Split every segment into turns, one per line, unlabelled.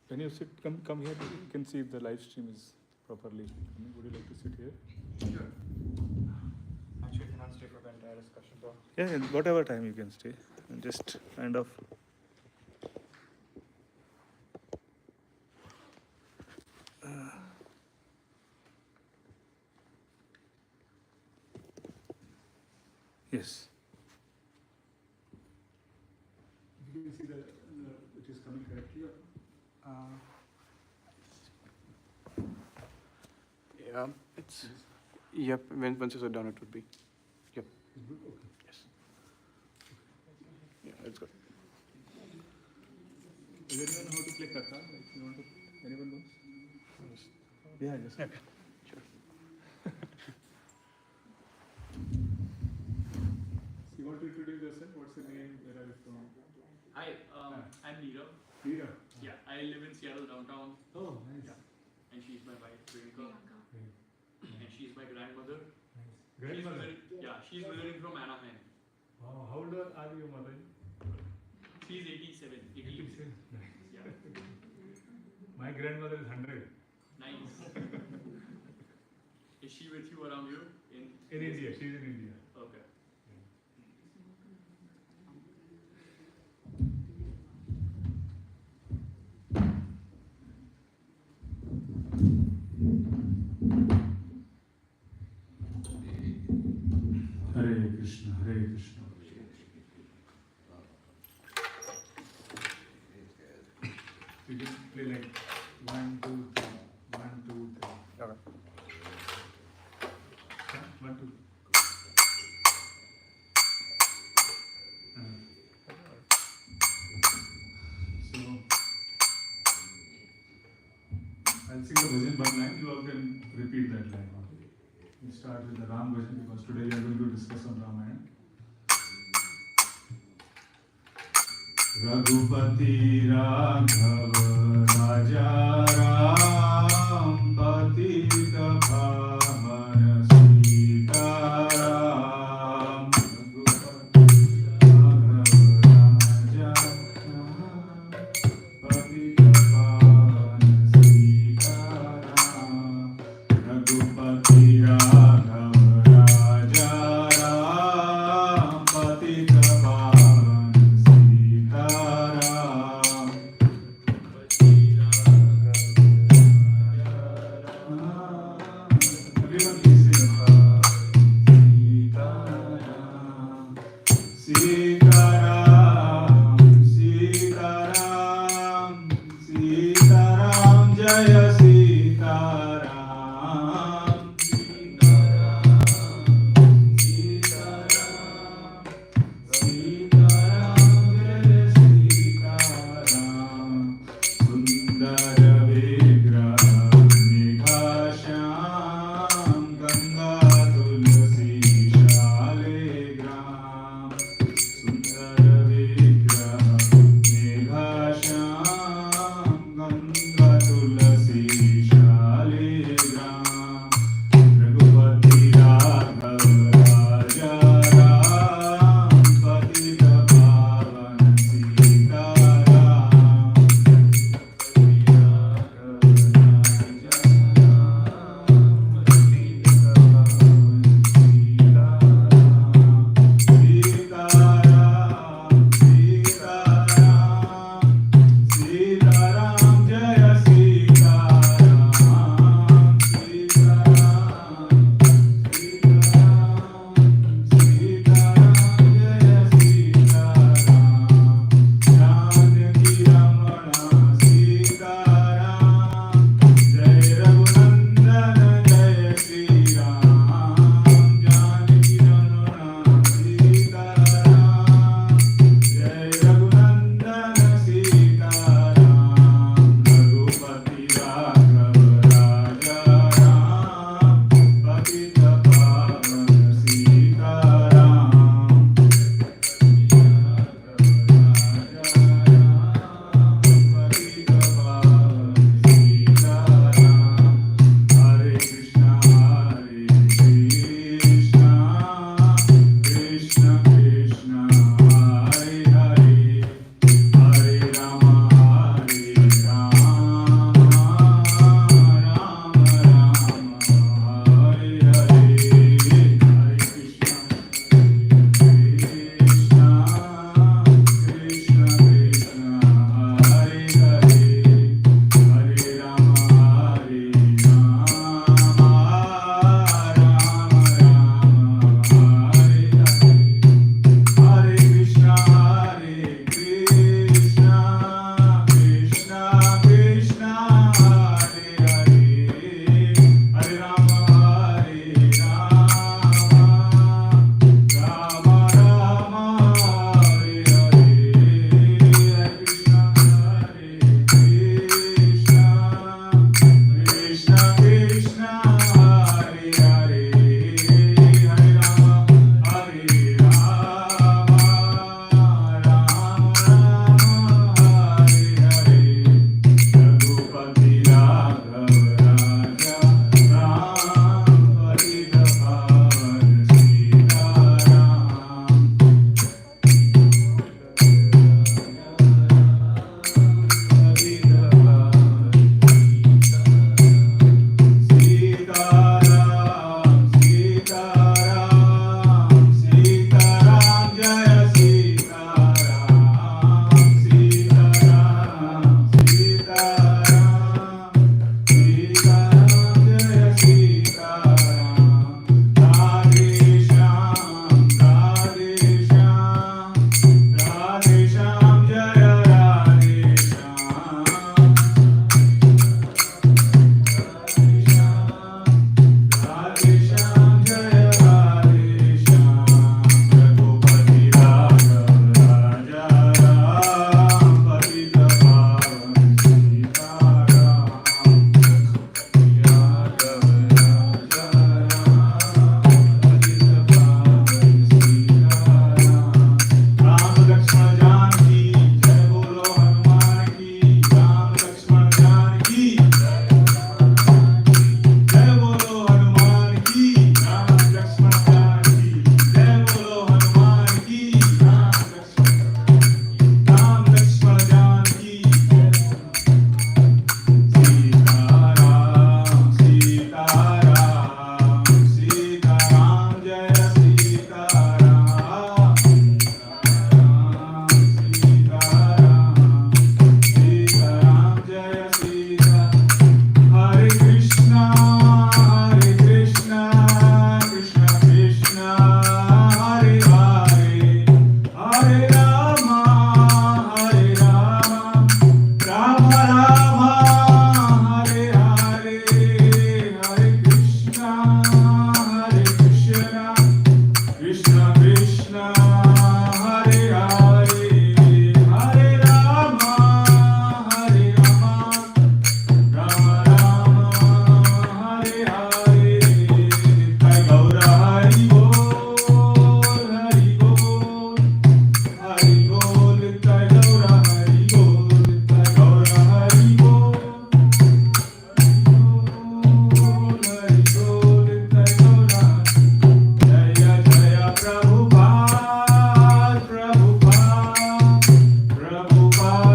When you sit, come here. You can see if the live stream is properly. Would you like to sit here?
Sure. Actually, I cannot stay for the entire discussion though.
Yeah, whatever time you can stay. And just kind of. Yes. You can see that it is coming correctly.
Yeah, it's. Yep, once you sit down, it would be. Yep.
It's good? Okay.
Yes. Yeah, it's good.
Does anyone know how to play kartal? If you want to, anyone knows? Yeah, just.
Okay. Sure.
You want to introduce yourself? What's your name? Where are you from?
Hi, I'm Neera.
Neera.
Yeah, I live in Seattle downtown,
Oh, nice.
yeah. And she's my wife, Priyanka, and she's my grandmother.
Grandmother.
She's visiting from Anaheim.
Oh, how old are your mother?
She's 87. 88. Yeah,
My grandmother is 100.
nice. Is she with you around here?
In India. She's in India.
Okay.
Hare Krishna, Hare Krishna. You just play like 1, 2, 3, 1, 2, 3.
Okay.
1, 2. So I'll sing the bhajan one line. You all can repeat that line. We start with the Ram bhajan because today we are going to discuss on Ramayana. Raghupati Raghav Raja Ram Patita Bhavana Sita Ram Raghupati Raghav Raja Ram Patita Bhavana Sita Ram Raghupati Raghav Raja Ram Patita Bhavana Sita Ram. Have you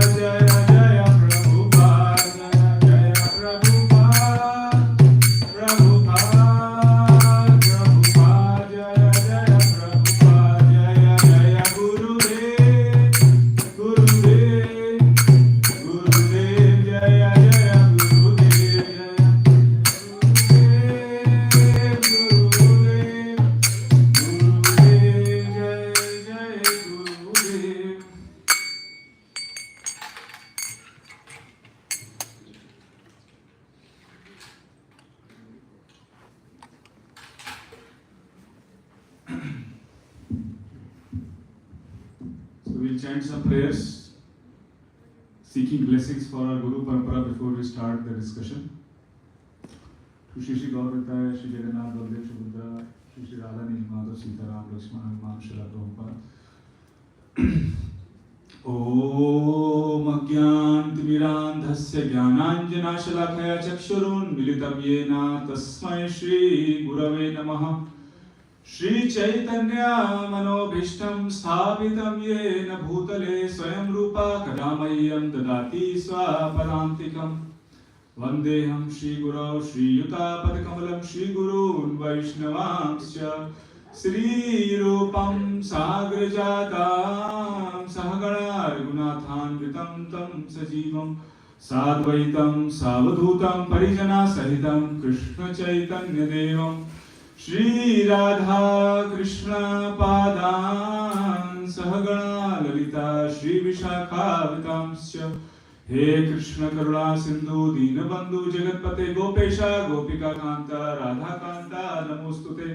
Jaya Jaya Prabhupada, Jaya Prabhupada, Prabhupada, Prabhupada, Jaya Jaya Prabhupada, Jaya Jaya Gurudev, Gurudev, Gurudev, Jaya Jaya Gurudev, Jaya Gurudev, Gurudev, Jaya Jaya Gurudev. So we'll chant some prayers, seeking blessings for our Guru Parampara before we start the discussion. To Shri Shri Gauravataya, Shri Jagannath, Baldev, Subhadra, Shri Shri Radha, Nijmata, Sita, Ram, Lakshmana, Hanuman, Srila Prabhupada. ॐ अज्ञानतिमिरान्धस्य ज्ञानाञ्जनाशलाकया चक्षुरुन्मिलितं येन तस्मै श्रीगुरवे नमः श्रीचैतन्यमनोभीष्टं स्थापितं येन भूतले स्वयं रूपा कदा मह्यं ददाति स्वपदान्तिकम् वन्देऽहं श्रीगुरौ श्रीयुतापदकमलं श्रीगुरून् वैष्णवांश्च श्रीरूपं साग्रजातां सहगणा रघुनाथान्वितं तं सजीवं साद्वैतं सावधूतं परिजनसहितं कृष्णचैतन्यदेवं श्रीराधा कृष्णपादान् सहगणा ललिता श्रीविशाखावितांश्च हे कृष्ण करुणा सिंधु दीनबंधु जगतपते गोपेश गोपिका कांता राधा कांता नमोस्तुते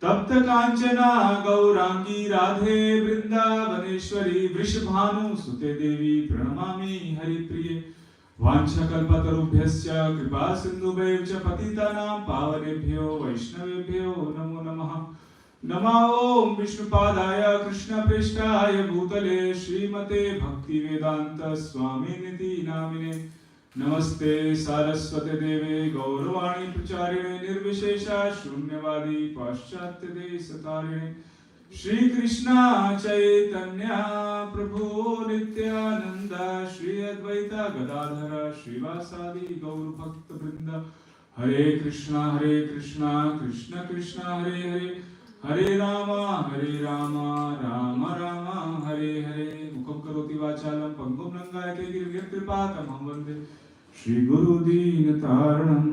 तप्त कांचना गौरांगी राधे वृंदावनेश्वरी वृषभानु सुते देवी प्रणमामि हरिप्रिये वाञ्छकल्पतरुभ्यश्च कृपा सिन्धुभ्यश्च च पतितानां पावनेभ्यो वैष्णवेभ्यो नमो नमः नमो ओम विष्णुपादाय कृष्णप्रेष्ठाय भूतले श्रीमते भक्तिवेदांत स्वामिनिति नामिने नमस्ते सारस्वते देवे गौरवाणी प्रचारिणे निर्विशेषा शून्यवादी पाश्चात्य देशतारिणे श्री कृष्ण चैतन्य प्रभु नित्यानंद श्री अद्वैत गदाधर श्रीवासादि गौर भक्त वृंद हरे कृष्णा कृष्ण कृष्ण हरे हरे हरे राम राम राम हरे हरे मुखं करोति वाचालं पंगुं लङ्घयते गिरिं कृपातमहं वन्दे श्री गुरु दीनतारणं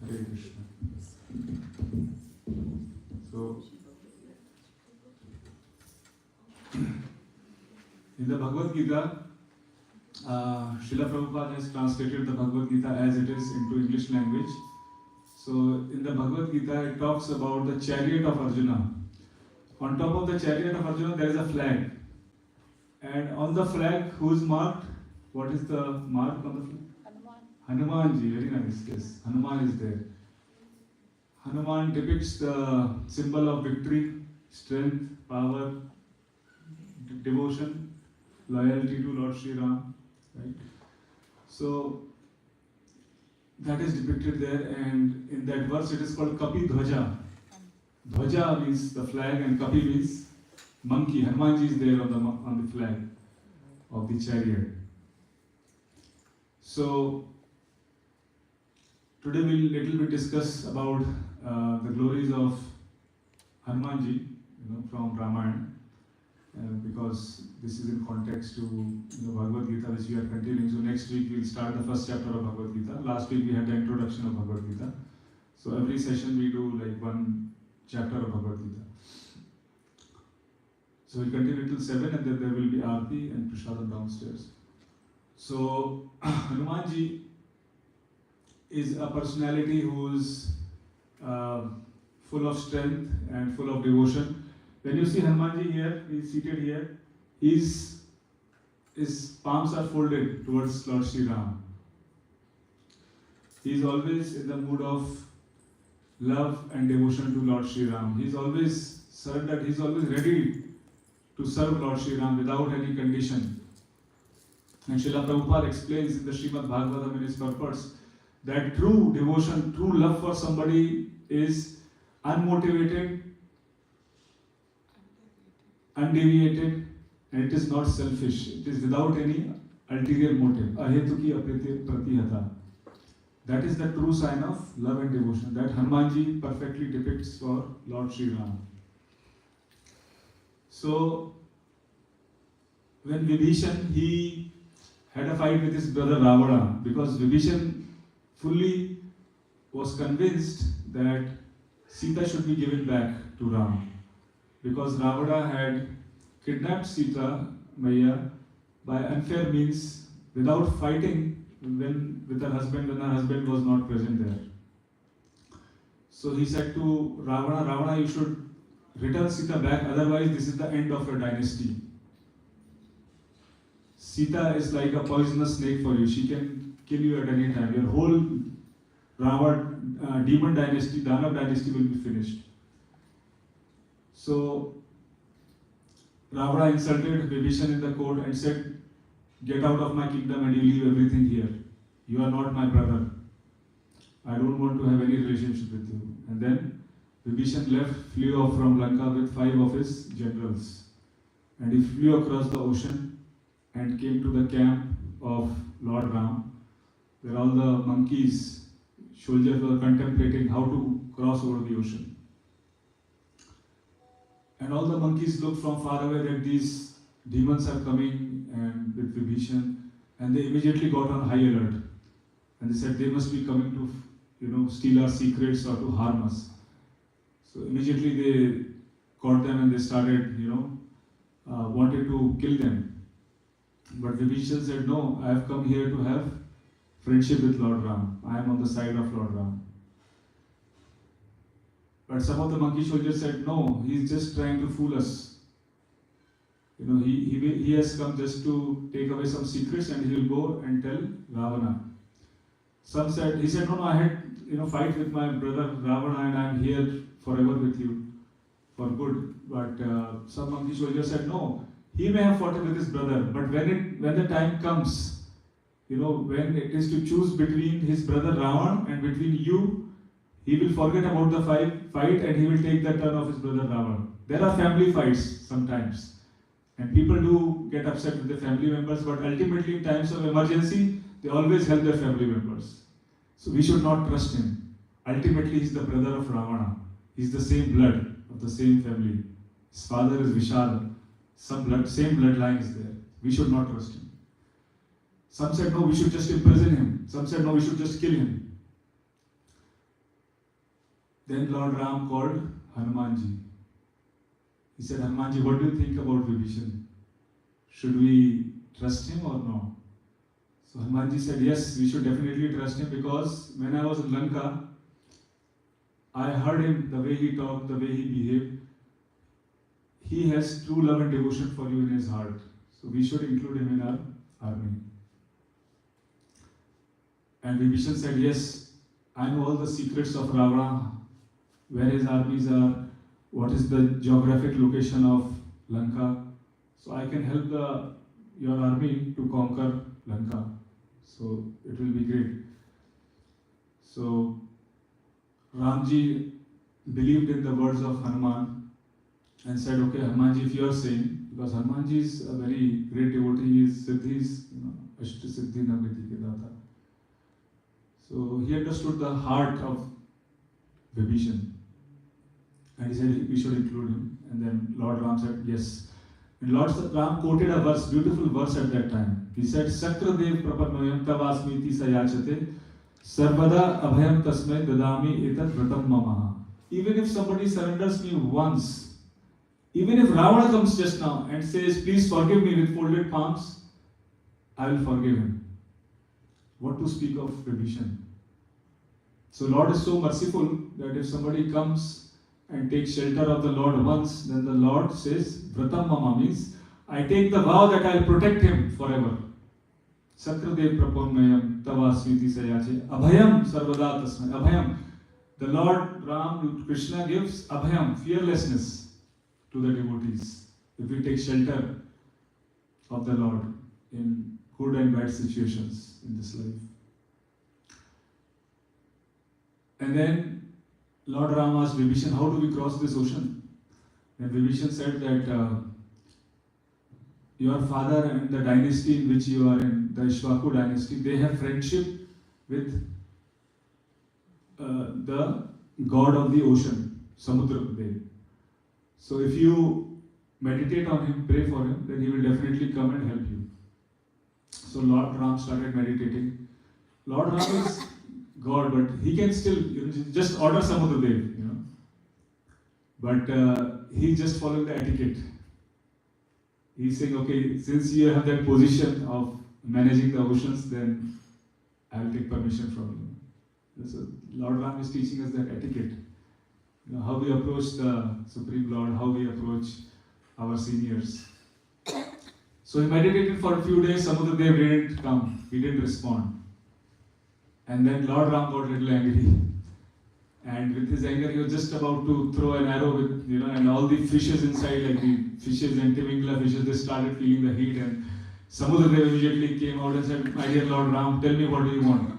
हरे Krishna. So in the Bhagavad Gita, Srila Prabhupada has translated the Bhagavad Gita as it is into English language. So in the Bhagavad Gita it talks about the chariot of Arjuna. On top of the chariot of Arjuna there is a flag, and on the flag who is marked? What is the mark on the flag? Hanuman ji, very nice. Yes, Hanuman is there. Hanuman depicts the symbol of victory, strength, power, devotion, loyalty to Lord Shri Ram, right? So that is depicted there, and in that verse it is called Kapi Dhwaja. Dhwaja means the flag and Kapi means monkey. Hanumanji is there on the flag of the chariot. So today we'll little bit discuss about the glories of Hanumanji, from Ramayana, because this is in context to Bhagavad Gita, which we are continuing. So next week we'll start the first chapter of Bhagavad Gita. Last week we had the introduction of Bhagavad Gita. So every session we do like one chapter of Bhagavad Gita. So we'll continue till 7, and then there will be Aarti and Prashadam downstairs. So Hanumanji is a personality who is full of strength and full of devotion. When you see Hanumanji here, he is seated here, his palms are folded towards Lord Shri Ram. He is always in the mood of love and devotion to Lord Shri Ram. He is always surrendered, he is always ready to serve Lord Shri Ram without any condition. And Srila Prabhupada explains in the Srimad Bhagavatam in his purports that true devotion, true love for somebody is unmotivated, undeviated, and it is not selfish. It is without any ulterior motive. Ahetuki pratihata. That is the true sign of love and devotion that Hanumanji perfectly depicts for Lord Sri Ram. So, when Vibhishan, he had a fight with his brother Ravana, because Vibhishan fully was convinced that Sita should be given back to Ram, because Ravana had kidnapped Sita Maya by unfair means without fighting when her husband was not present there. So he said to Ravana, you should return Sita back, otherwise this is the end of your dynasty. Sita is like a poisonous snake for you. She can kill you at any time. Your whole demon dynasty, Danav dynasty will be finished. So Ravana insulted Vibhishan in the court and said, get out of my kingdom and you leave everything here. You are not my brother. I don't want to have any relationship with you. And then Vibhishan flew off from Lanka with 5 of his generals. And he flew across the ocean and came to the camp of Lord Ram, where all the monkeys, soldiers were contemplating how to cross over the ocean. And all the monkeys looked from far away that these demons are coming and with Vibhishan, and they immediately got on high alert. And they said they must be coming to, steal our secrets or to harm us. So immediately they caught them and they started, wanted to kill them. But Vibhishan said, no, I have come here to have friendship with Lord Ram. I am on the side of Lord Ram. But some of the monkey soldiers said, no, he is just trying to fool us. He has come just to take away some secrets and he will go and tell Ravana. He said, no, I had fight with my brother Ravana and I am here forever with you for good. But some monkey soldiers said, no, he may have fought with his brother, but when the time comes, when it is to choose between his brother Ravan and between you, he will forget about the fight and he will take the turn of his brother Ravan. There are family fights sometimes, and people do get upset with their family members, but ultimately in times of emergency, they always help their family members. So we should not trust him. Ultimately, he is the brother of Ravana. He is the same blood of the same family. His father is Vishal. Same bloodline is there. We should not trust him. Some said, no, we should just imprison him. Some said, no, we should just kill him. Then Lord Ram called Hanumanji. He said, Hanumanji, what do you think about Vibhishan? Should we trust him or no? So Hanumanji said, yes, we should definitely trust him, because when I was in Lanka, I heard him, the way he talked, the way he behaved. He has true love and devotion for you in his heart. So we should include him in our army. And Vibhishan said, yes, I know all the secrets of Ravana, where his armies are, what is the geographic location of Lanka. So I can help your army to conquer Lanka. So it will be great. So Ramji believed in the words of Hanuman and said, okay, Hanumanji, if you are saying, because Hanumanji is a very great devotee, he is Siddhis, Ashta Siddhi Naviti Kedata. So he understood the heart of Vibhishan. And he said we should include him. And then Lord Ram said, yes. And Lord Ram quoted a verse, beautiful verse at that time. He said, Sakradev prapannoyam tavasmiti sayachate sarvada abhayam tasmai dadami etat vratam mamaha. Even if somebody surrenders me once, even if Ravana comes just now and says, please forgive me with folded palms, I will forgive him. What to speak of Vibhishan? So Lord is so merciful that if somebody comes and takes shelter of the Lord once, then the Lord says, Vratam Mama, means I take the vow that I will protect him forever. Sakradev praponmayam tavasmiti sayache abhayam sarvada tasmai. Abhayam. The Lord Ram, Krishna gives abhayam, fearlessness to the devotees. If we take shelter of the Lord in good and bad situations in this life. And then Lord Ram asked Vibhishan, how do we cross this ocean? And Vibhishan said that your father and the dynasty in which you are in, the Ishwaku dynasty, they have friendship with the god of the ocean, Samudra Dev. So if you meditate on him, pray for him, then he will definitely come and help you. So Lord Ram started meditating. Lord Ram is God, but he can still just order Samudra Dev, But he just following the etiquette. He's saying, okay, since you have that position of managing the oceans, then I will take permission from you. So Lord Ram is teaching us that etiquette. How we approach the Supreme Lord, how we approach our seniors. So he meditated for a few days, Samudra Dev didn't come, he didn't respond. And then Lord Ram got a little angry. And with his anger, he was just about to throw an arrow with, and all the fishes inside, like the fishes and Timingla fishes, they started feeling the heat. And Samudra Dev immediately came out and said, my dear Lord Ram, tell me what do you want?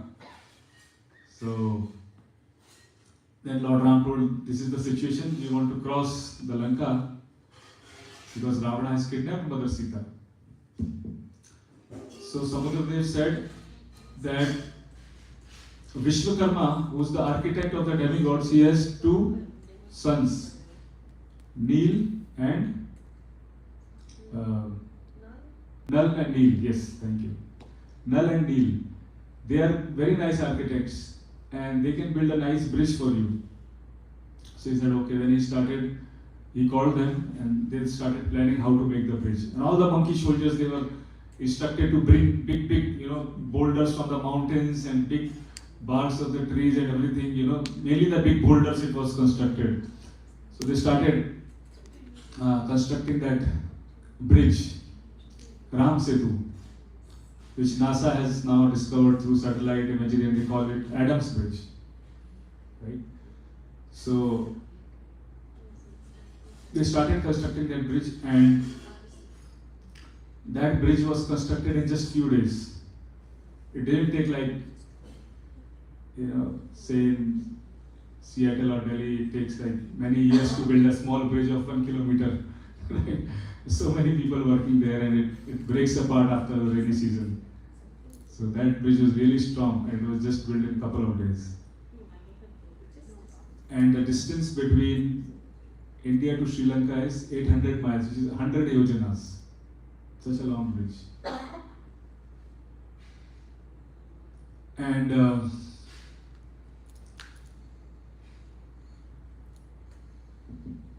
So then Lord Ram told, this is the situation, we want to cross the Lanka because Ravana has kidnapped Mother Sita. So Samudra Dev said that Vishwakarma, who is the architect of the demigods, he has two sons, Neel and Nal and Neel. Yes, thank you. Nal and Neel. They are very nice architects and they can build a nice bridge for you. So he said, okay. Then he called them and they started planning how to make the bridge. And all the monkey soldiers, they were instructed to bring big, boulders from the mountains and big barks of the trees and everything, mainly the big boulders it was constructed. So they started constructing that bridge, Ram Setu, which NASA has now discovered through satellite imagery, and they call it Adam's Bridge, right? So they started constructing that bridge, and that bridge was constructed in just few days. It didn't take like, say in Seattle or Delhi, it takes like many years to build a small bridge of 1 kilometer. Right? So many people working there, and it breaks apart after the rainy season. So that bridge was really strong, and it was just built in a couple of days. And the distance between India to Sri Lanka is 800 miles, which is 100 yojanas. Such a long bridge. And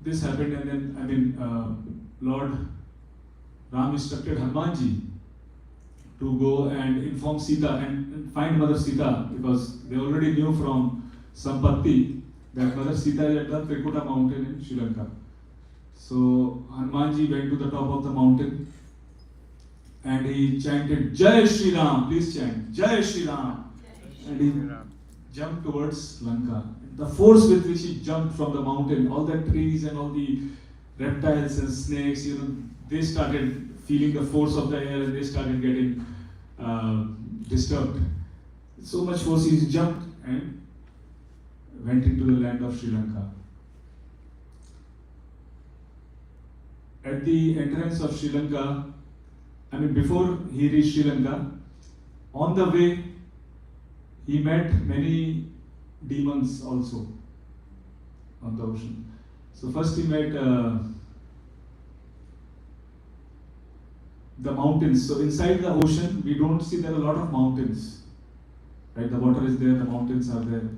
this happened, and then, Lord Ram instructed Hanumanji to go and inform Sita and find Mother Sita, because they already knew from Sampatti that Mother Sita is at the Trikuta mountain in Sri Lanka. So Hanumanji went to the top of the mountain and he chanted, Jai Shri Ram, please chant, Jai Shri Ram. And he jumped towards Lanka. The force with which he jumped from the mountain, all the trees and all the reptiles and snakes, they started feeling the force of the air and they started getting disturbed. So much force, he jumped and went into the land of Sri Lanka. At the entrance of Sri Lanka, before he reached Sri Lanka, on the way, he met many demons also on the ocean. So first he met the mountains. So inside the ocean, we don't see there are a lot of mountains. Right? The water is there, the mountains are there.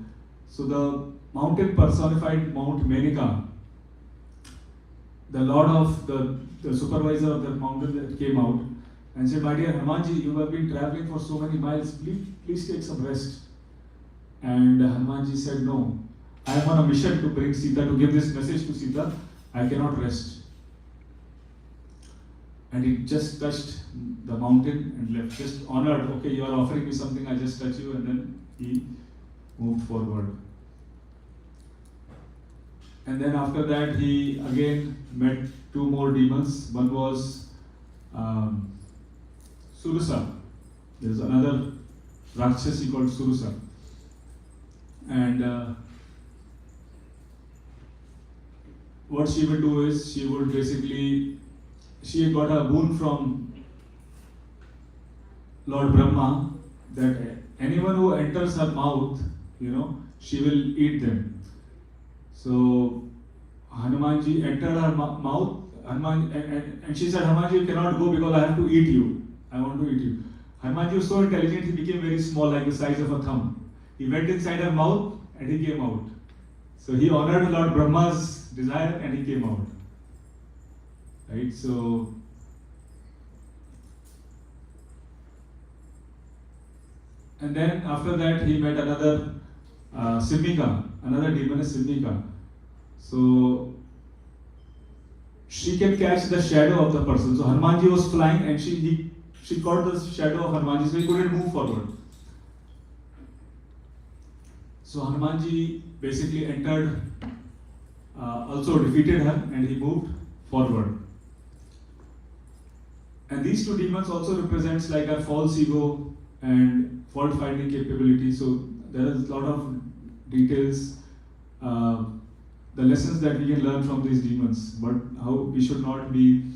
So the mountain personified Mount Menika. The lord of the supervisor of that mountain that came out and said, my dear Hanumanji, you have been traveling for so many miles, please take some rest. And Hanumanji said, no, I am on a mission to bring Sita, to give this message to Sita, I cannot rest. And he just touched the mountain and left, just honored, okay, you are offering me something, I just touch you, and then he moved forward. And then after that, he again met two more demons. One was Surusa. There is another Rakshasi called Surusa. And what she would do is, she would basically she got a boon from Lord Brahma that anyone who enters her mouth, she will eat them. So Hanumanji entered her mouth, and she said, Hanumanji, you cannot go because I have to eat you. I want to eat you. Hanumanji was so intelligent, he became very small, like the size of a thumb. He went inside her mouth and he came out. So he honored Lord Brahma's desire and he came out. Right? So and then after that he met another Simhika, another demon is Simhika. So she can catch the shadow of the person. So Hanumanji was flying and she caught the shadow of Hanumanji, so he couldn't move forward. So Hanumanji basically entered, also defeated her, and he moved forward. And these two demons also represents like a false ego and fault finding capability. So there is a lot of details, the lessons that we can learn from these demons, but how we should not be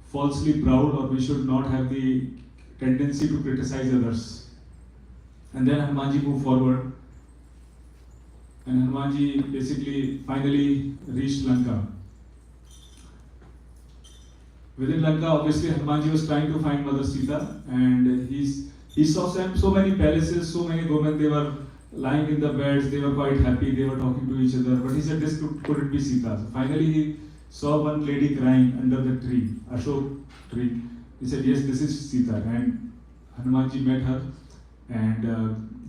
falsely proud, or we should not have the tendency to criticize others. And then Hanumanji moved forward, and Hanumanji basically finally reached Lanka. Within Lanka, obviously Hanumanji was trying to find Mother Sita, and he saw so many palaces, so many women. They were lying in the beds, they were quite happy, they were talking to each other, but he said this couldn't be Sita. So finally he saw one lady crying under the tree, Ashok tree. He said, yes, this is Sita. And Hanumanji met her and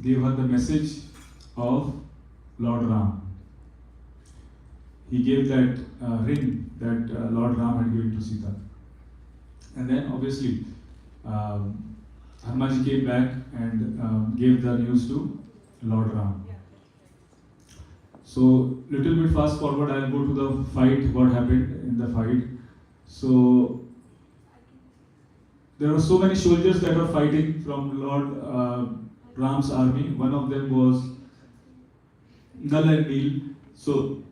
gave her the message of Lord Ram. He gave that ring that Lord Ram had given to Sita. And then obviously Hanumanji came back and gave the news to Lord Ram. So little bit fast forward, I'll go to the fight, what happened in the fight. So there were so many soldiers that were fighting from Lord Ram's army. One of them was Nal and Neel. So,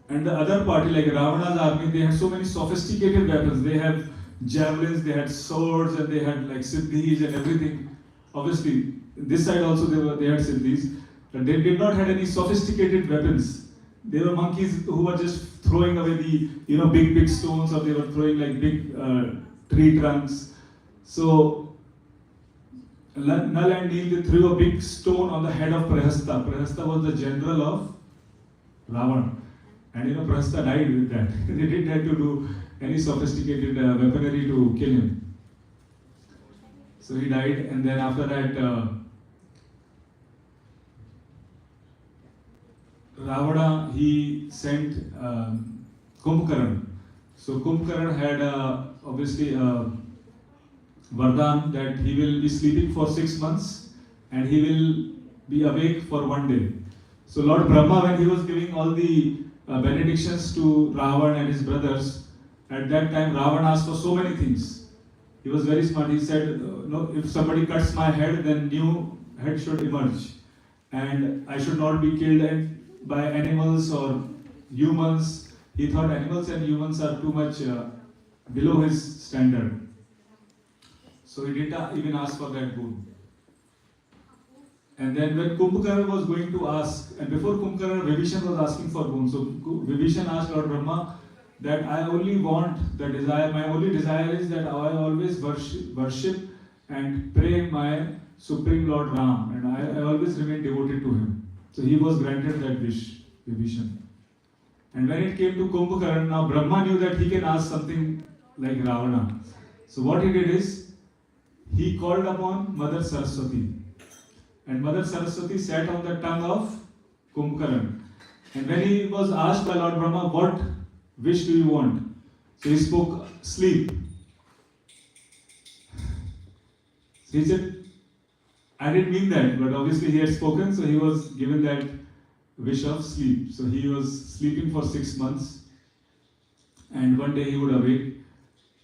and the other party, like Ravana's army, they had so many sophisticated weapons. They have javelins, they had swords, and they had like siddhis and everything. Obviously, this side also they had siddhis. But they did not have any sophisticated weapons. They were monkeys who were just throwing away the big stones, or they were throwing like big tree trunks. So Nal and Neel, they threw a big stone on the head of Prahasta. Prahasta was the general of Ravana. And Prahasta died with that. They didn't have to do any sophisticated weaponry to kill him. So he died, and then after that, Ravana, he sent Kumbhakaran. So Kumbhakaran had obviously Vardhan that he will be sleeping for 6 months and he will be awake for 1 day. So Lord Brahma, when he was giving all the benedictions to Ravana and his brothers, at that time Ravana asked for so many things. He was very smart. He said, no, if somebody cuts my head, then new head should emerge. And I should not be killed by animals or humans. He thought animals and humans are too much below his standard. So he didn't even ask for that boon. And then when Kumbhakaran was going to ask, and before Kumbhakaran, Vibhishan was asking for boon. So Vibhishan asked Lord Brahma that I only want the desire, my only desire is that I always worship and pray my Supreme Lord Ram, and I always remain devoted to him. So he was granted that wish, Vibhishan. And when it came to Kumbhakaran, now Brahma knew that he can ask something like Ravana. So what he did is, he called upon Mother Saraswati. And Mother Saraswati sat on the tongue of Kumbhakaran. And when he was asked by Lord Brahma, what wish do you want? So he spoke, sleep. So he said, I didn't mean that, but obviously he had spoken, so he was given that wish of sleep. So he was sleeping for 6 months, and one day he would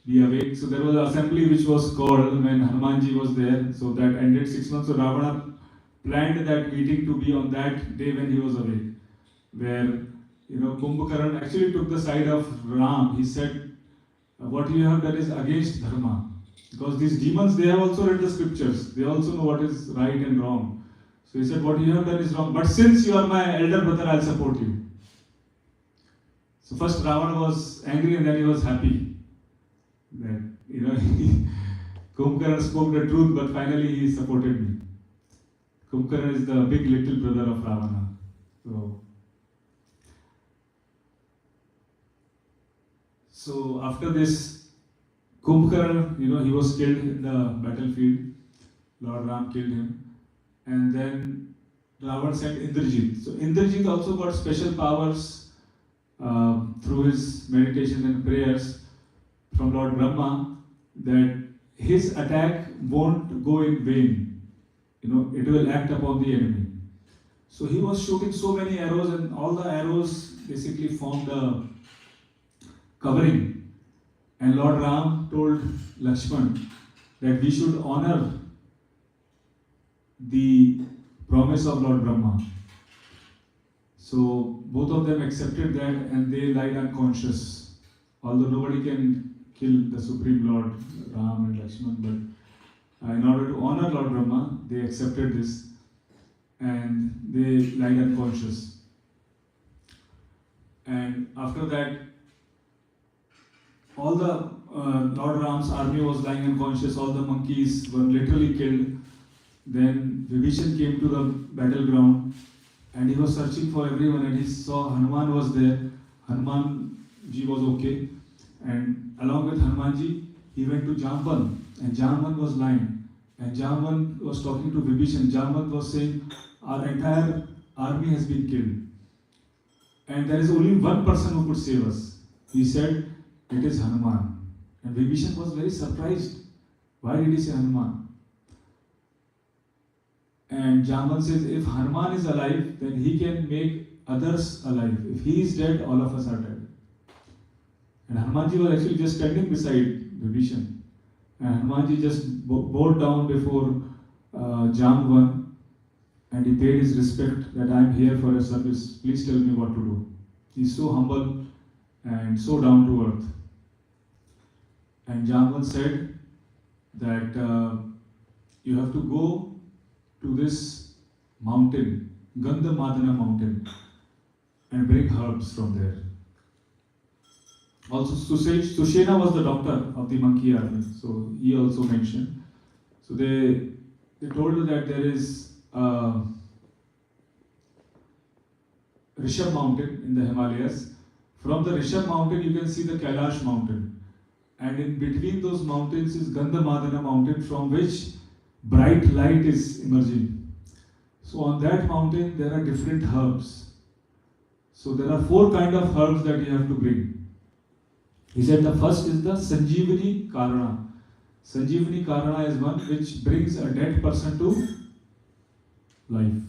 be awake. So there was an assembly which was called when Hanumanji was there. So that ended 6 months. So Ravana planned that meeting to be on that day when he was awake, where Kumbhakaran actually took the side of Ram. He said, what you have done is against dharma. Because these demons, they have also read the scriptures. They also know what is right and wrong. So he said, what you have done is wrong. But since you are my elder brother, I'll support you. So first Ravana was angry and then he was happy. That, Kumbhakarna spoke the truth, but finally he supported me. Kumbhakarna is the big little brother of Ravana. So after this, Kumbhakarna, he was killed in the battlefield. Lord Ram killed him. And then Ravana sent Indrajit. So Indrajit also got special powers through his meditation and prayers from Lord Brahma, that his attack won't go in vain. It will act upon the enemy. So he was shooting so many arrows, and all the arrows basically formed a covering. And Lord Ram told Lakshman that we should honor the promise of Lord Brahma. So both of them accepted that and they lied unconscious. Although nobody can kill the Supreme Lord, Ram and Lakshman, but in order to honor Lord Brahma, they accepted this and they lied unconscious. And after that, all the Lord Ram's army was lying unconscious, all the monkeys were literally killed. Then Vibhishan came to the battleground and he was searching for everyone and he saw Hanuman was there. Hanuman ji was okay. And along with Hanuman ji, he went to Jamban and Jamban was lying. And Jamban was talking to Vibhishan. Jamban was saying, our entire army has been killed. And there is only one person who could save us. He said, it is Hanuman. And Vibhishan was very surprised. Why did he say Hanuman? And Jamban says, if Hanuman is alive, then he can make others alive. If he is dead, all of us are dead. And Hanumanji was actually just standing beside Vibhishan. And Hanumanji just bowed down before Jamban and he paid his respect that I am here for a service. Please tell me what to do. He's so humble and so down to earth. And Jamban said that you have to go to this mountain, Gandhamadana mountain, and bring herbs from there. Also, Sushena was the doctor of the monkey army, so he also mentioned. So they told her that there is Rishabh mountain in the Himalayas. From the Rishabh mountain, you can see the Kailash mountain. And in between those mountains is Gandhamadana mountain, from which bright light is emerging. So on that mountain, there are different herbs. So there are 4 kinds of herbs that you have to bring. He said the first is the Sanjeevani Karana. Sanjeevani Karana is one which brings a dead person to life.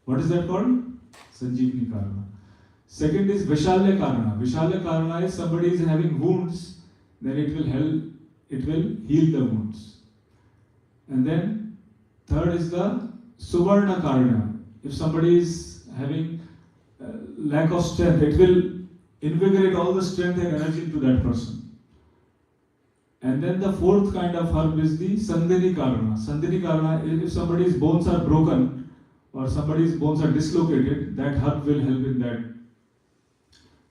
What is that called? Sanjeevani Karana. Second is Vishalya Karana. Vishalya Karana is somebody is having wounds, then it will heal the wounds. And then third is the Suvarna Karana. If somebody is having lack of strength, it will invigorate all the strength and energy into that person. And then the 4th kind of herb is the Sandhini Karana. Sandhini Karana, if somebody's bones are broken or somebody's bones are dislocated, that herb will help in that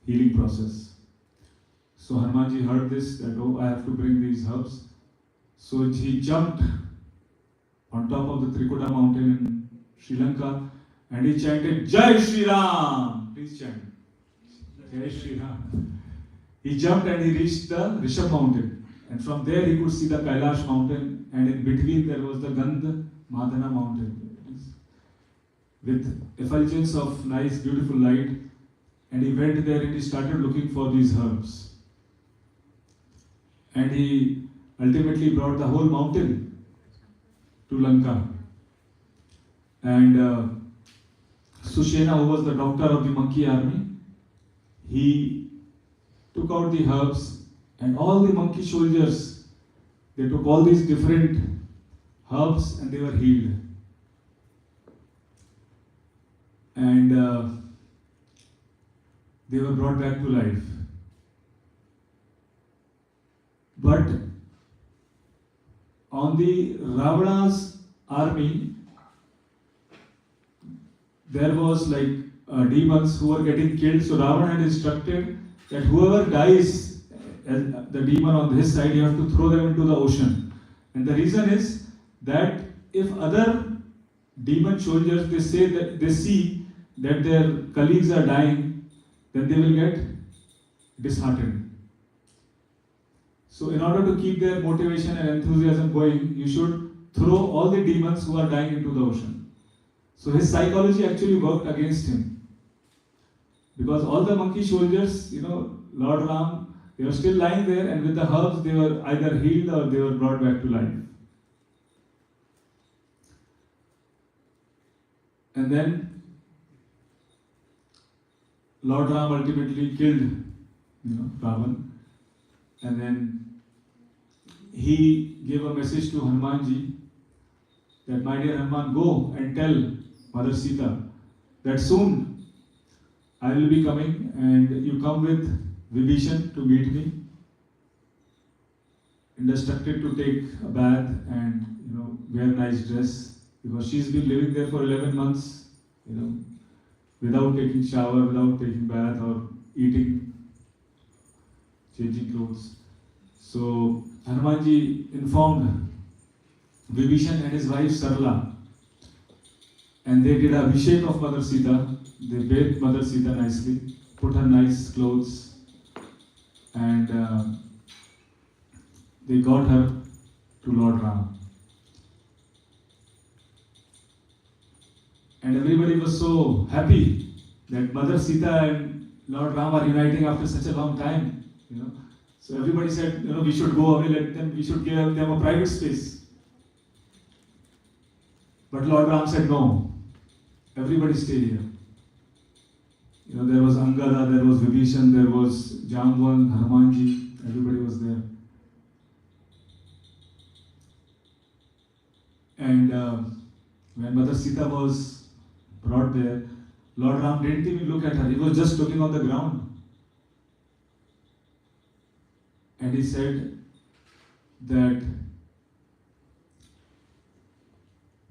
healing process. So Hanumanji heard this, that I have to bring these herbs. So he jumped on top of the Trikuta mountain in Sri Lanka and he chanted, Jai Shri Ram! Please chant. Jai Shri Ram. He jumped and he reached the Rishabh mountain. And from there he could see the Kailash mountain, and in between there was the Gandhamadana mountain with effulgence of nice, beautiful light. And he went there and he started looking for these herbs. And he ultimately brought the whole mountain to Lanka. And Sushena, who was the doctor of the monkey army, he took out the herbs, and all the monkey soldiers, they took all these different herbs and they were healed. And they were brought back to life. But on the Ravana's army, there was like demons who were getting killed. So Ravana had instructed that whoever dies, the demon on his side, you have to throw them into the ocean. And the reason is that if other demon soldiers they see that their colleagues are dying, then they will get disheartened. So in order to keep their motivation and enthusiasm going, you should throw all the demons who are dying into the ocean. So his psychology actually worked against him. Because all the monkey soldiers, Lord Ram, they were still lying there, and with the herbs they were either healed or they were brought back to life. And then Lord Ram ultimately killed, Ravan. And then he gave a message to Hanumanji that, my dear Hanuman, go and tell Mother Sita that soon I will be coming and you come with Vibhishan to meet me, instructed to take a bath and wear a nice dress, because she's been living there for 11 months, without taking shower, without taking bath or eating, changing clothes. So Hanumanji informed Vibhishan and his wife Sarla, and they did abhishek of Mother Sita. They bathed Mother Sita nicely, put her nice clothes, and they got her to Lord Ram. And everybody was so happy that Mother Sita and Lord Ram are uniting after such a long time. So everybody said, we should go away, we should give them a private space. But Lord Ram said, no, everybody stay here. There was Angada, there was Vibhishan, there was Jamban, Hanumanji, everybody was there. And when Mother Sita was brought there, Lord Ram didn't even look at her, he was just looking on the ground. And he said that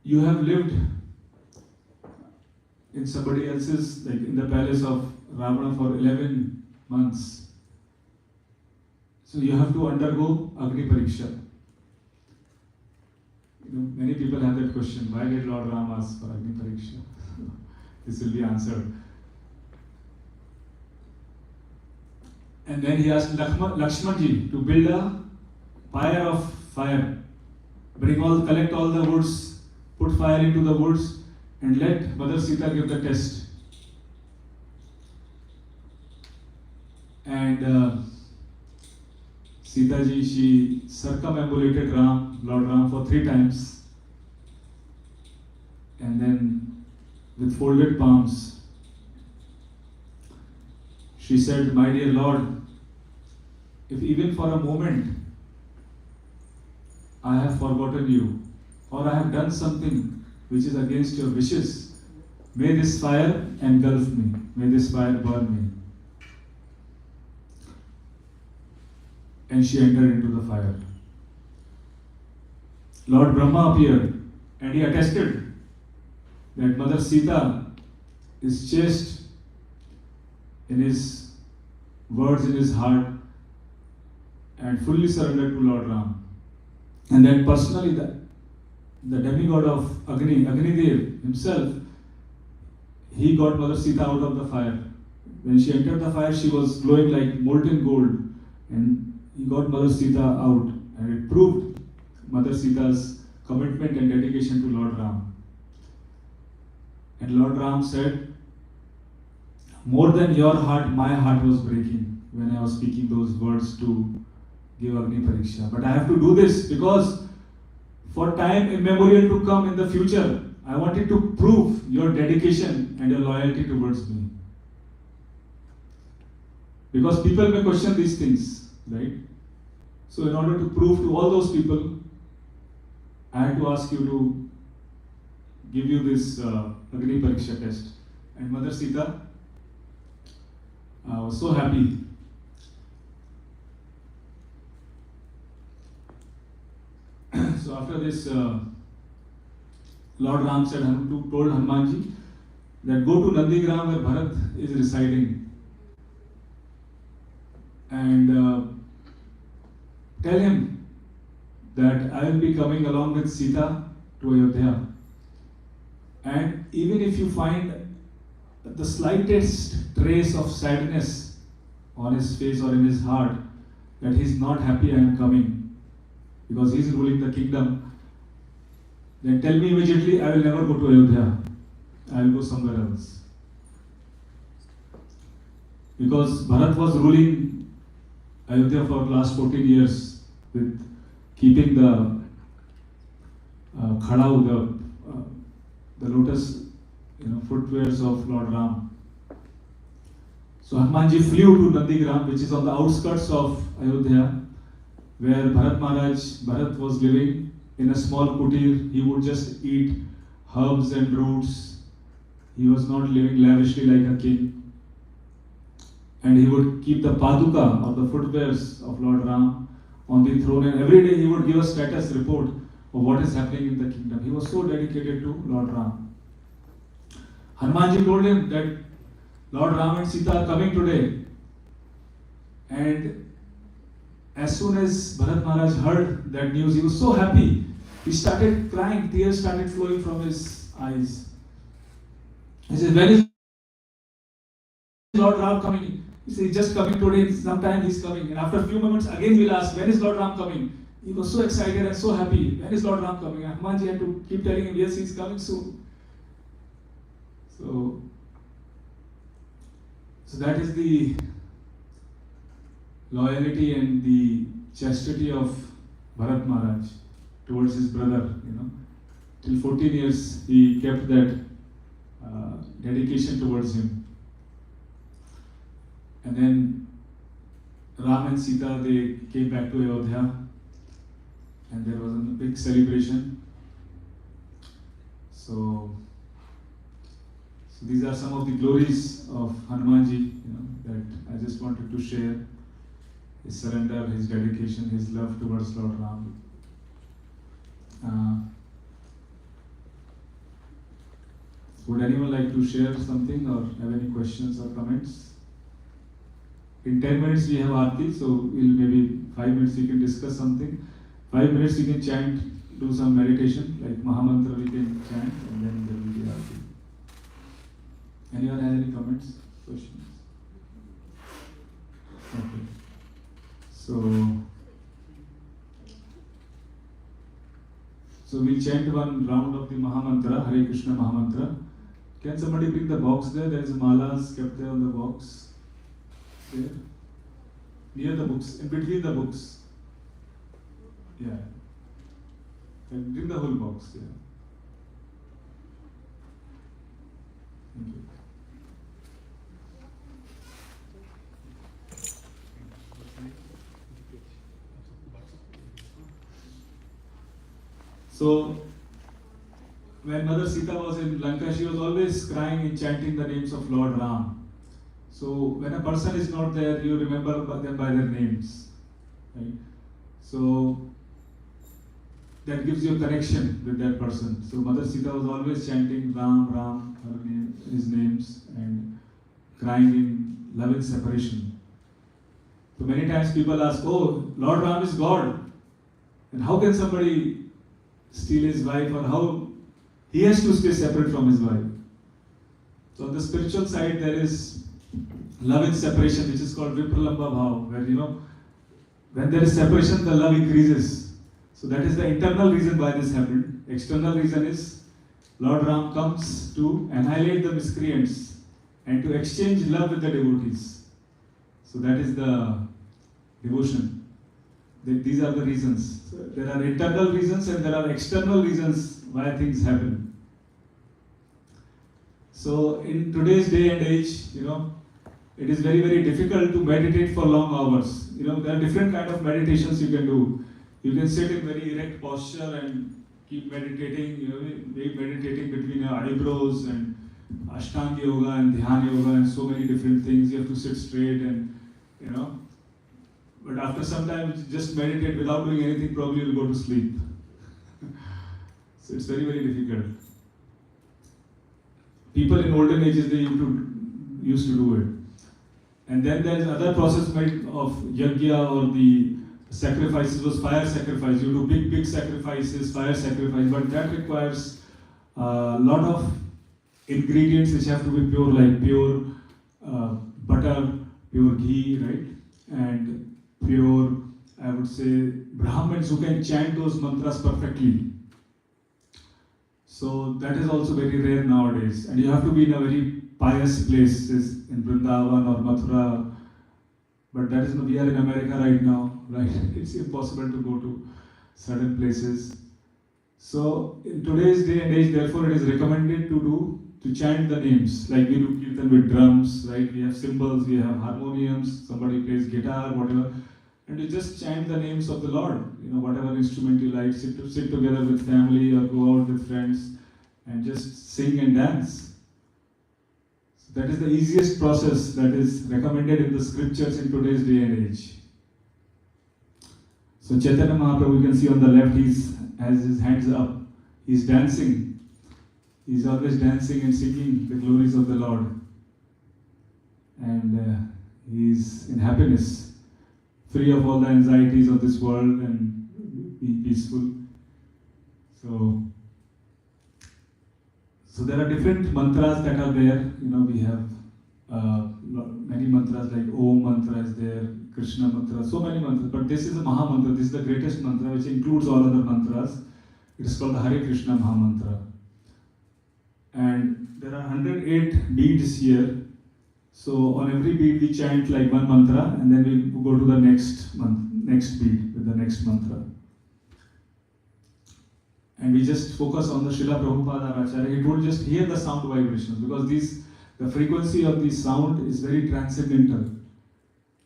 you have lived in somebody else's, like in the palace of Ravana for 11 months. So you have to undergo Agni pariksha. Many people have that question, why did Lord Ram ask for Agni pariksha? This will be answered. And then he asked Lakshmanji to build a pyre of fire. Collect all the woods, put fire into the woods, and let Mother Sita give the test. And Sita ji, she circumambulated Lord Ram for 3 times. And then with folded palms, she said, my dear Lord, if even for a moment I have forgotten you, or I have done something which is against your wishes, may this fire engulf me, may this fire burn me. And she entered into the fire. Lord Brahma appeared and he attested that Mother Sita is chaste in his words, in his heart, and fully surrendered to Lord Ram. And then personally, the demigod of Agni, Agnidev himself, he got Mother Sita out of the fire. When she entered the fire, she was glowing like molten gold, and he got Mother Sita out, and it proved Mother Sita's commitment and dedication to Lord Ram. And Lord Ram said, more than your heart, my heart was breaking when I was speaking those words to give Agni pariksha. But I have to do this because for time immemorial to come in the future, I wanted to prove your dedication and your loyalty towards me. Because people may question these things, right? So in order to prove to all those people, I had to ask you to give you this Agni pariksha test. And Mother Sita was so happy. So after this, Lord Ram said, told Hanumanji that go to Nandigram where Bharat is residing and tell him that I will be coming along with Sita to Ayodhya. And even if you find the slightest trace of sadness on his face or in his heart, that he is not happy I am coming because he is ruling the kingdom, then tell me immediately, I will never go to Ayodhya. I will go somewhere else. Because Bharat was ruling Ayodhya for the last 14 years with keeping the khadau, the lotus, footwears of Lord Ram. So Hanumanji flew to Nandigram, which is on the outskirts of Ayodhya, where Bharat was living in a small kutir. He would just eat herbs and roots. He was not living lavishly like a king. And he would keep the paduka or the footwears of Lord Ram on the throne, and every day he would give a status report of what is happening in the kingdom. He was so dedicated to Lord Ram. Hanumanji told him that Lord Ram and Sita are coming today. And as soon as Bharat Maharaj heard that news, he was so happy. He started crying, tears started flowing from his eyes. He said, when is Lord Ram coming? He said, he's just coming today, sometime he's coming. And after a few moments, again we'll ask, when is Lord Ram coming? He was so excited and so happy. When is Lord Ram coming? And Hanumanji had to keep telling him, yes, he's coming soon. So that is the loyalty and the chastity of Bharat Maharaj towards his brother. Till 14 years he kept that dedication towards him. And then Ram and Sita, they came back to Ayodhya, and there was a big celebration. So these are some of the glories of Hanumanji, that I just wanted to share. His surrender, his dedication, his love towards Lord Ram. Would anyone like to share something or have any questions or comments? In 10 minutes we have Aarti, so maybe 5 minutes we can discuss something. 5 minutes we can chant, do some meditation, like Mahamantra we can chant, and then there will be Aarti. Anyone has any comments, questions? Okay. So we'll chant one round of the Mahamantra, Hare Krishna Mahamantra. Can somebody bring the box there? There is malas kept there on the box. There. Near the books, in between the books. Yeah. And bring the whole box, yeah. Thank you. So, when Mother Sita was in Lanka, she was always crying and chanting the names of Lord Ram. So, when a person is not there, you remember them by their names. Right? So, that gives you a connection with that person. So, Mother Sita was always chanting Ram, Ram, his names, and crying in loving separation. So, many times people ask, oh, Lord Ram is God. And how can somebody steal his wife, or how he has to stay separate from his wife? So on the spiritual side, there is love in separation, which is called Vipralamba Bhav, where when there is separation, the love increases. So that is the internal reason why this happened. External reason is Lord Ram comes to annihilate the miscreants and to exchange love with the devotees. So that is the devotion. These are the reasons. So there are internal reasons and there are external reasons why things happen. So in today's day and age, it is very, very difficult to meditate for long hours. There are different kind of meditations you can do. You can sit in very erect posture and keep meditating, meditating between your eyebrows, and Ashtanga yoga and Dhyana yoga and so many different things. You have to sit straight and, But after some time, just meditate without doing anything, probably you'll go to sleep. So it's very, very difficult. People in olden ages, they used to do it. And then there is other process of yajna, or the sacrifices was fire sacrifice. You do big sacrifices, fire sacrifice, but that requires a lot of ingredients which have to be pure, like pure butter, pure ghee, right? And pure, I would say, Brahmins who can chant those mantras perfectly. So that is also very rare nowadays. And you have to be in a very pious places in Vrindavan or Mathura. But that is, we are in America right now, right? It's impossible to go to certain places. So in today's day and age, therefore, it is recommended to chant the names. Like we do kirtan with drums, right? We have cymbals, we have harmoniums, somebody plays guitar, whatever. And you just chant the names of the Lord. You know, whatever instrument you like, sit together with family or go out with friends and just sing and dance. That is the easiest process that is recommended in the scriptures in today's day and age. So Chaitanya Mahaprabhu, you can see on the left, he has his hands up. He's dancing. He's always dancing and singing the glories of the Lord. And he's in happiness, free of all the anxieties of this world and be peaceful. So there are different mantras that are there. You know, we have many mantras like Om mantra is there, Krishna mantra, so many mantras. But this is a Maha mantra. This is the greatest mantra which includes all other mantras. It is called the Hare Krishna Maha mantra. And there are 108 beads here. So on every bead we chant like one mantra, and then we go to the next bead with the next mantra. And we just focus on the Srila Prabhupada Acharya. He told just hear the sound vibrations, because the frequency of the sound is very transcendental.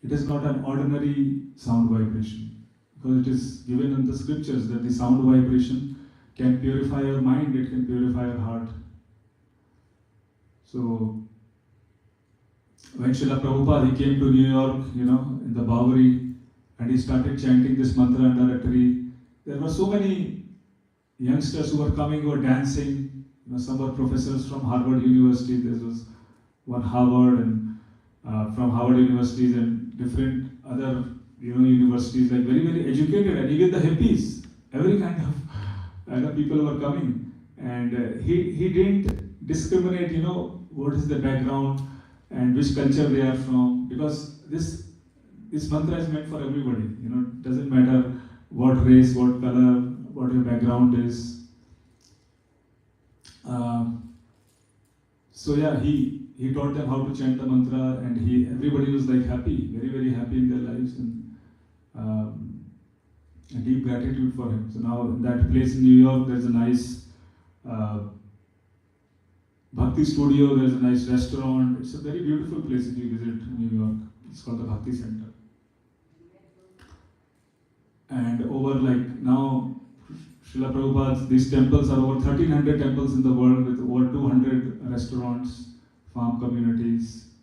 It is not an ordinary sound vibration, because it is given in the scriptures that the sound vibration can purify your mind, it can purify your heart. So when Srila Prabhupada, he came to New York, you know, in the Bowery, and he started chanting this mantra under a tree. There were so many youngsters who were coming, who were dancing. You know, some were professors from Harvard University. There was one Harvard and from Harvard universities and different other universities, like very, very educated, and even the hippies, every kind of people were coming. And he didn't discriminate, what is the background and which culture they are from, because this mantra is meant for everybody. It doesn't matter what race, what color, what your background is. He taught them how to chant the mantra, and everybody was like happy, very, very happy in their lives, and a deep gratitude for him. So now in that place in New York, there's a nice Bhakti studio, there's a nice restaurant. It's a very beautiful place if you visit New York. It's called the Bhakti Center. And over now, Srila Prabhupada's, these temples are over 1,300 temples in the world with over 200 restaurants, farm communities.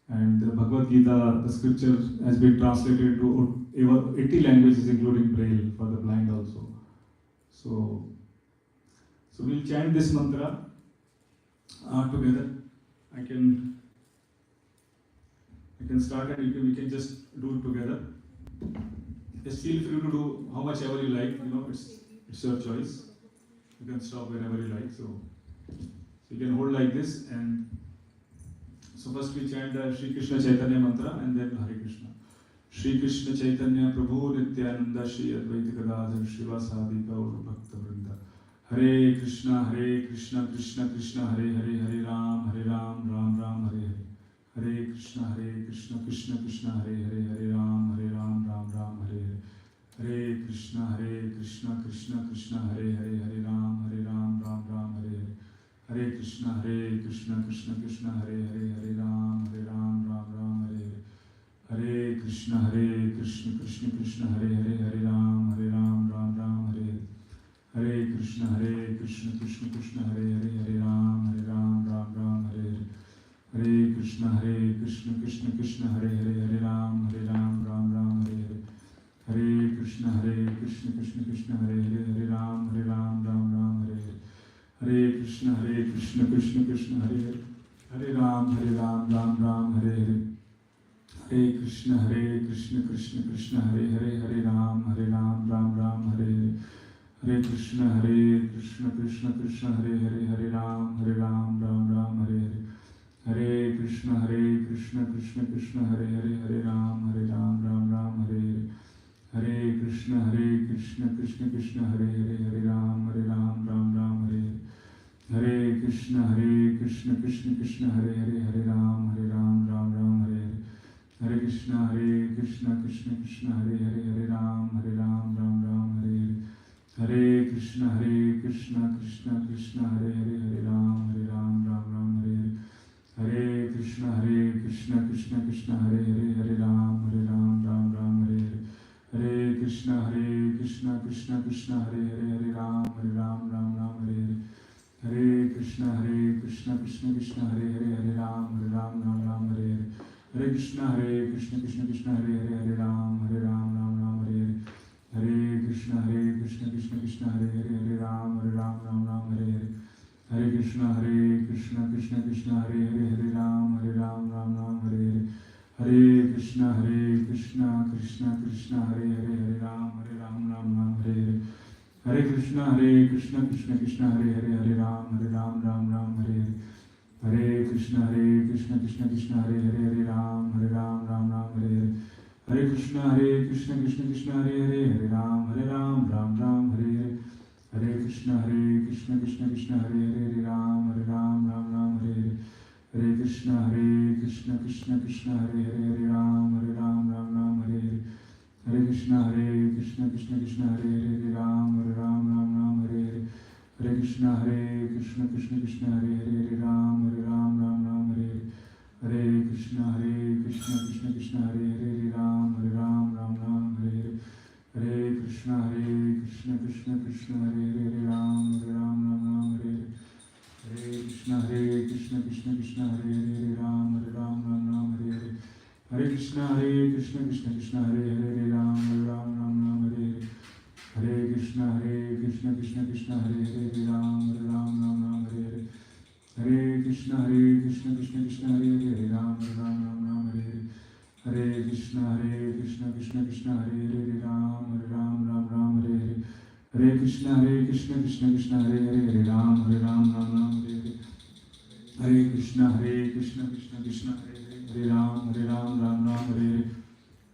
And the Bhagavad Gita, the scripture, has been translated into over 80 languages, including Braille for the blind also. So we'll chant this mantra together. I can start, and we can just do it together. Just feel free to do how much ever you like. It's your choice. You can stop whenever you like. So you can hold like this, and so first we chant the Shri Krishna Chaitanya mantra, and then Hare Krishna. Shri Krishna Chaitanya Prabhu Nityananda Shri Advaita Gadadhar Shivasadi Gaur Bhakta Vrinda. Hare Krishna Krishna Krishna Hare Hare, Hare Ram Ram Ram Hare Hare. Hare Krishna Krishna Krishna Hare Hare, Hare Ram Ram Hare Hare. Hare Krishna Krishna Krishna Hare Hare, Hare Ram Ram Hare Hare. Hare Krishna Krishna Krishna Hare Hare, Hare Ram Ram Hare Hare. Hare Krishna Krishna Krishna Hare Hare, Hare Ram Ram Hare Hare. Hare Krishna Krishna Krishna Hare Hare, Hare Ram Ram Hare Hare. Hare Krishna Krishna Krishna Hare Hare, Hare Ram Ram Hare Hare. Hare Krishna Krishna Krishna Hare Hare, Hare Ram Ram Hare Hare. Krishna Krishna Krishna Hare Hare, Hare Ram Ram Ram Hare Hare, Hare Krishna Krishna Krishna Hare Hare, Hare Ram Ram Ram Hare Hare, Hare Krishna Krishna Krishna Hare Hare, Hare Ram Ram Ram Hare Hare, Hare Krishna Krishna Krishna Hare Hare, Hare Ram Ram Ram Hare Hare, Hare Krishna Krishna Krishna Hare Hare, Hare Ram Ram Ram Hare Hare, Hare Krishna Krishna Krishna Hare Hare, Hare Ram Ram Ram Hare Hare, Hare Krishna Krishna Krishna Hare Hare, Hare Ram Ram Ram Hare Hare, Hare Krishna Krishna Krishna Hare Hare, Hare Ram Ram Hare Hare, Hare Krishna Krishna Krishna Hare Hare, Hare Ram Ram Hare Hare, Hare Krishna Krishna Krishna Hare Hare, Hare Ram Ram Hare Hare, Hare Krishna Krishna Krishna Hare Hare, Hare Ram Ram Hare Hare, Hare Krishna Krishna Krishna Hare Hare, Hare Ram Ram Hare Hare, Hare Krishna Krishna Krishna Hare Hare, Hare Ram Ram Hare Hare, Hare Krishna Krishna Krishna Hare Hare, Hare Ram Ram Hare Hare, Hare Krishna Krishna Krishna Hare Hare, Hare Ram Hare Hare, Hare Krishna Krishna Krishna Hare Hare, Hare Ram Hare Hare, Hare Krishna Krishna Krishna Hare Hare, Hare Ram Hare Hare, Hare Krishna Krishna Krishna Hare Hare, Hare Ram Hare Hare, Hare Krishna Krishna Krishna Hare Hare, Hare Ram Hare Hare, Hare Krishna Krishna Krishna Hare Hare, Hare Ram Hare Hare, Hare Krishna Krishna Krishna Hare Hare, Hare Ram Hare Hare, Hare Krishna Krishna Krishna Hare Hare, Hare Ram Hare Hare, Hare Krishna Krishna Krishna Hare Hare, Hare Ram Hare Hare, Hare Krishna Krishna Krishna Hare Hare, Hare Ram Hare Hare, Hare Krishna Krishna Krishna Hare Hare, Hare Ram Hare Hare, Hare Krishna Krishna Krishna Hare Hare, Hare Ram Hare Hare, Hare Krishna Krishna Krishna Hare Hare, Hare Ram Hare Hare, Hare Krishna Krishna Krishna Hare Hare, Hare Ram Hare Hare, Hare Krishna Krishna Krishna Hare Hare, Hare Ram Hare Hare, Hare Krishna Krishna Krishna Hare Hare, Hare Ram Hare Hare, Hare Krishna Krishna Krishna Hare Hare, Hare Ram Hare Hare, Hare Krishna Krishna Krishna Hare Hare, Hare Ram Ram Hare Hare,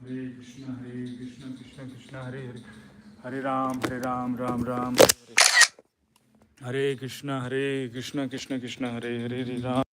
Hare Krishna Krishna Krishna Hare Hare, Hare Ram